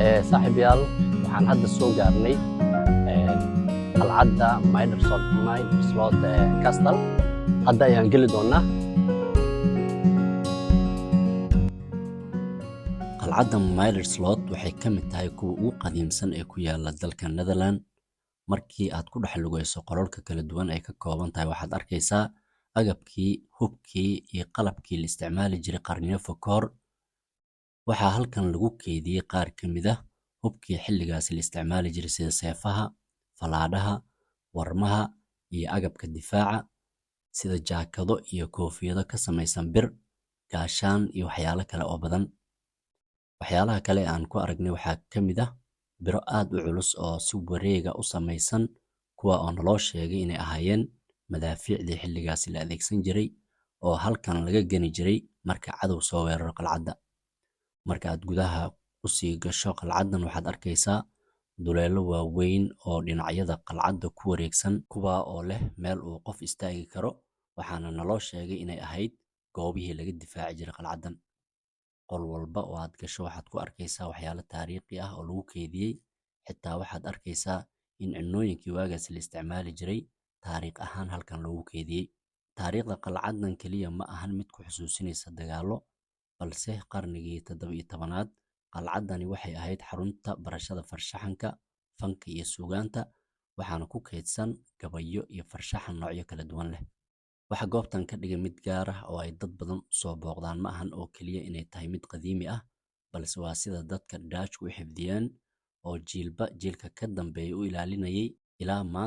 saaxiibayaal waxaan hadda soo gaarnay qalcadda Minersloot Castle. Hadda ayaan geli doonaa. qalcadda Minersloot waxay ka mid tahay kuwa ugu qadiimsan ee ku yaala dalka Netherlands. Markii aad ku dhex lugayso qolalka kala duwan ay ka kooban tahay, waxaad arkaysaa agabkii, hubkii iyo qalabkii la isticmaali jiray qarniyo fog ka hor. Waxaa halkan lagu keydiyey qaar ka mid ah hubkii xilligaasi la isticmaali jiray sida seefaha, falaadhaha, warmaha iyo agabka difaaca sida jaakado iyo koofiyado ka samaysan bir, gaashaan iyo waxyaalo kale oo badan. Waxyaalaha kale aan ku aragnay waxaa ka mid ah biro aad u culus oo si wareega u samaysan, kuwa oo naloo sheegay inay ahaayeen madaafiicdii xilligaasi la adeegsan jiray oo halkan laga gani jiray marka cadow soo weeraro qalcadda. Marka aad gudaha u sii gasho qalcaddan, waxaad arkaysaa duleelo waaweyn oo dhinacyada qalcadda ku wareegsan, kuwa oo leh meel uu qof istaagi karo, waxaana naloo sheegay inay ahayd goobihii laga difaaci jiray qalcaddan. Qol walba oo aad gasho waxaad ku arkaysaa waxyaalo taariikhi ah oo lagu keydiyey. Xitaa waxaad arkaysaa in cunooyinkii waagaas la isticmaali jiray taariikh ahaan halkan lagu keydiyey. Taariikhda qalcaddan keliya ma ahan mid ku xusuusinaysa dagaallo, balse qarnigii 17aad qalcaddani waxay ahayd xarunta barashada farshaxanka, fanka iyo suugaanta, waxaana ku kaydsan gabayo iyo farshaxan noocyo kala duwan leh. Waxa goobtan ka dhigay mid gaar ah oo ay dad badan soo booqdaan ma ahan oo keliya inay tahay mid qadiimi ah, balse waa sida dadka Dutch u xifdiyeen oo jiilba jiilka ka dambeeya u ilaalinayay ilaa maanta.